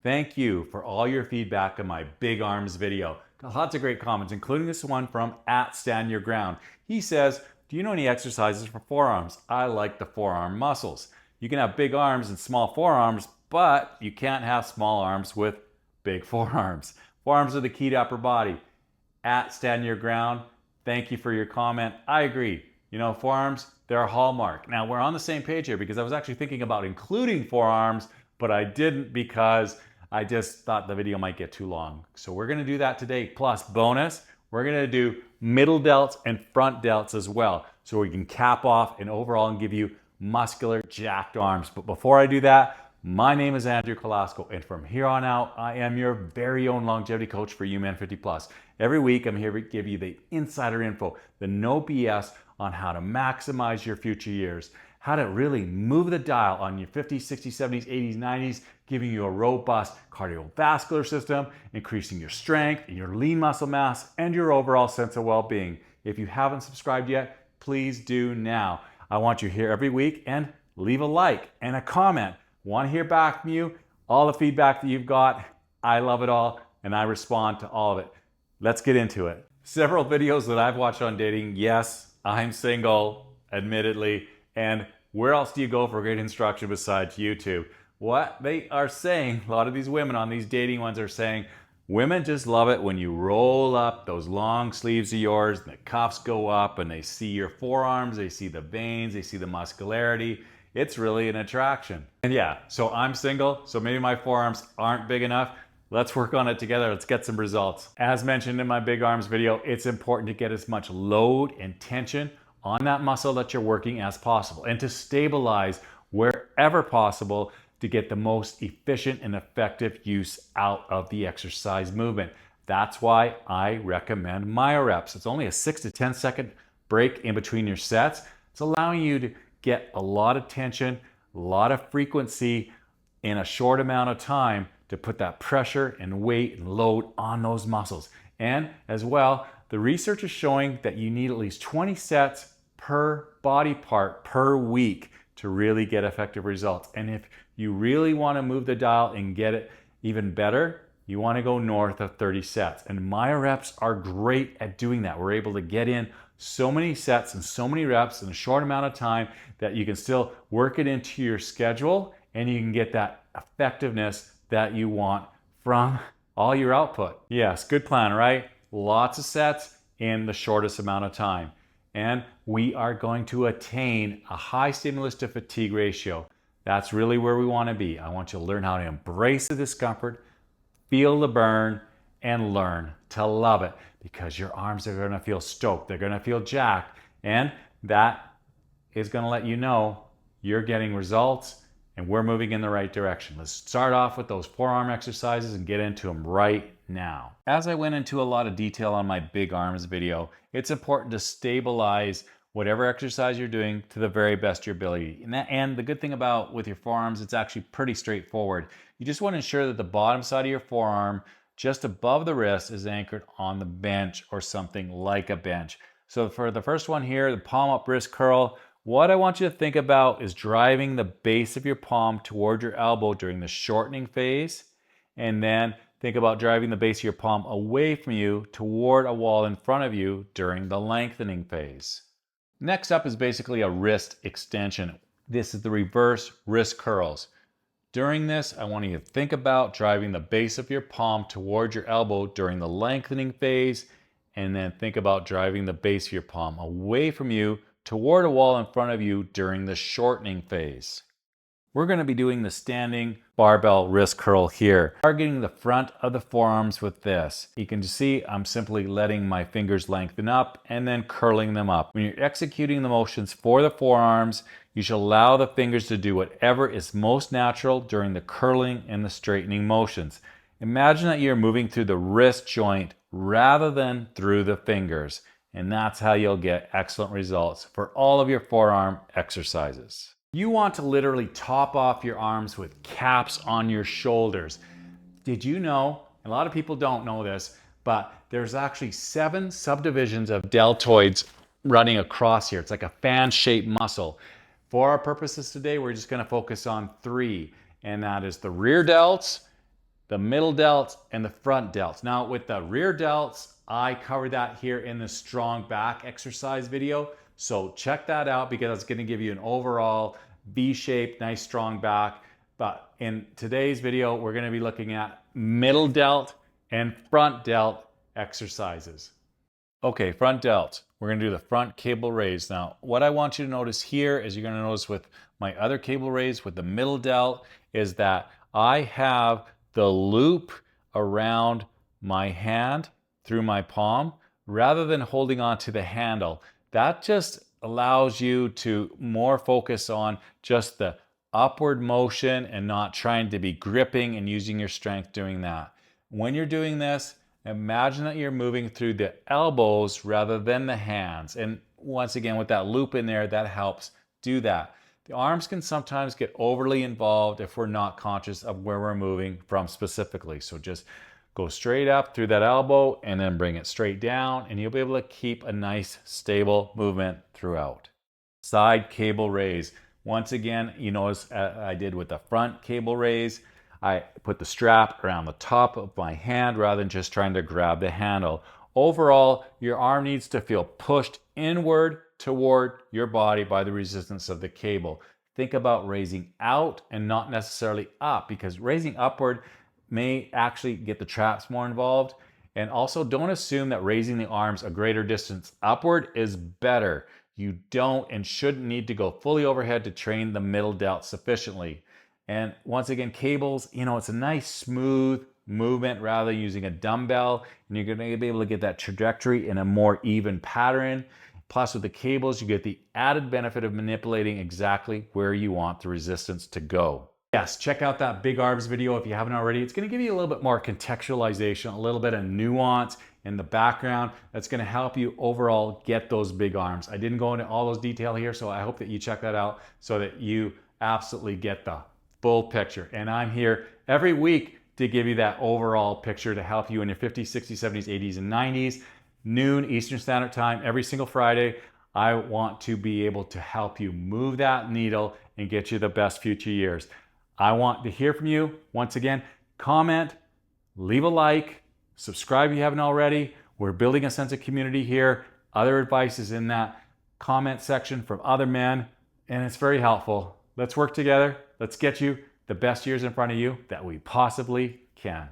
Thank you for all your feedback on my big arms video. Got lots of great comments, including this one from @StandYourGround. He says, do you know any exercises for forearms? I like the forearm muscles. You can have big arms and small forearms, but you can't have small arms with big forearms. Forearms are the key to upper body. @StandYourGround, thank you for your comment. I agree. You know, forearms, they're a hallmark. Now, we're on the same page here because I was actually thinking about including forearms, but I didn't because I just thought the video might get too long. So we're gonna do that today. Plus bonus, we're gonna do middle delts and front delts as well. So we can cap off and overall and give you muscular jacked arms. But before I do that, my name is Andrew Kolasko, and from here on out, I am your very own longevity coach for Hume 50+. Every week, I'm here to give you the insider info, the no BS on how to maximize your future years, how to really move the dial on your 50s, 60s, 70s, 80s, 90s, giving you a robust cardiovascular system, increasing your strength and your lean muscle mass, and your overall sense of well-being. If you haven't subscribed yet, please do now. I want you here every week, and leave a like and a comment. Want to hear back from you, all the feedback that you've got. I love it all, and I respond to all of it. Let's get into it. Several videos that I've watched on dating. Yes, I'm single, admittedly, and where else do you go for great instruction besides YouTube? What they are saying, a lot of these women on these dating ones are saying, women just love it when you roll up those long sleeves of yours and the cuffs go up and they see your forearms, they see the veins, they see the muscularity. It's really an attraction. And yeah, so I'm single, so maybe my forearms aren't big enough. Let's work on it together. Let's get some results. As mentioned in my big arms video, it's important to get as much load and tension on that muscle that you're working as possible, and to stabilize wherever possible to get the most efficient and effective use out of the exercise movement. That's why I recommend Myo-Reps. It's only a 6 to 10 second break in between your sets. It's allowing you to get a lot of tension, a lot of frequency in a short amount of time to put that pressure and weight and load on those muscles. And as well, the research is showing that you need at least 20 sets per body part per week to really get effective results. And if you really want to move the dial and get it even better, you want to go north of 30 sets. And Myo-Reps are great at doing that. We're able to get in so many sets and so many reps in a short amount of time that you can still work it into your schedule, and you can get that effectiveness that you want from all your output. Yes, good plan, right? Lots of sets in the shortest amount of time. And we are going to attain a high stimulus to fatigue ratio. That's really where we want to be. I want you to learn how to embrace the discomfort, feel the burn, and learn to love it, because your arms are going to feel stoked. They're going to feel jacked. And that is going to let you know you're getting results and we're moving in the right direction. Let's start off with those forearm exercises and get into them right now. As I went into a lot of detail on my big arms video, it's important to stabilize whatever exercise you're doing to the very best of your ability. And the good thing about with your forearms, it's actually pretty straightforward. You just want to ensure that the bottom side of your forearm, just above the wrist, is anchored on the bench or something like a bench. So for the first one here, the palm up wrist curl, what I want you to think about is driving the base of your palm toward your elbow during the shortening phase, and then think about driving the base of your palm away from you toward a wall in front of you during the lengthening phase. Next up is basically a wrist extension. This is the reverse wrist curls. During this, I want you to think about driving the base of your palm toward your elbow during the lengthening phase, and then think about driving the base of your palm away from you toward a wall in front of you during the shortening phase. We're going to be doing the standing barbell wrist curl here, targeting the front of the forearms with this. You can see I'm simply letting my fingers lengthen up and then curling them up. When you're executing the motions for the forearms, you should allow the fingers to do whatever is most natural during the curling and the straightening motions. Imagine that you're moving through the wrist joint rather than through the fingers, and that's how you'll get excellent results for all of your forearm exercises. You want to literally top off your arms with caps on your shoulders. Did you know, a lot of people don't know this, but there's actually 7 subdivisions of deltoids running across here. It's like a fan-shaped muscle. For our purposes today, we're just going to focus on 3, and that is the rear delts, the middle delts, and the front delts. Now with the rear delts, I covered that here in the strong back exercise video. So check that out because it's gonna give you an overall V-shaped, nice strong back. But in today's video, we're gonna be looking at middle delt and front delt exercises. Okay, front delt. We're gonna do the front cable raise. Now, what I want you to notice here is you're gonna notice with my other cable raise with the middle delt is that I have the loop around my hand through my palm rather than holding on to the handle. That just allows you to more focus on just the upward motion and not trying to be gripping and using your strength doing that. When you're doing this, imagine that you're moving through the elbows rather than the hands. And once again, with that loop in there, that helps do that. The arms can sometimes get overly involved if we're not conscious of where we're moving from specifically. So just go straight up through that elbow and then bring it straight down, and you'll be able to keep a nice stable movement throughout. Side cable raise. Once again, you notice I did with the front cable raise, I put the strap around the top of my hand rather than just trying to grab the handle. Overall, your arm needs to feel pushed inward toward your body by the resistance of the cable. Think about raising out and not necessarily up, because raising upward may actually get the traps more involved. And also don't assume that raising the arms a greater distance upward is better. You don't and shouldn't need to go fully overhead to train the middle delt sufficiently. And once again, cables, it's a nice smooth movement rather than using a dumbbell, and you're gonna be able to get that trajectory in a more even pattern. Plus with the cables, you get the added benefit of manipulating exactly where you want the resistance to go. Yes, check out that big arms video if you haven't already. It's gonna give you a little bit more contextualization, a little bit of nuance in the background that's gonna help you overall get those big arms. I didn't go into all those detail here, so I hope that you check that out so that you absolutely get the full picture. And I'm here every week to give you that overall picture to help you in your 50s, 60s, 70s, 80s, and 90s. Noon Eastern Standard Time every single Friday. I want to be able to help you move that needle and get you the best future years. I want to hear from you. Once again, comment, leave a like, subscribe if you haven't already. We're building a sense of community here. Other advice is in that comment section from other men, and it's very helpful. Let's work together. Let's get you the best years in front of you that we possibly can.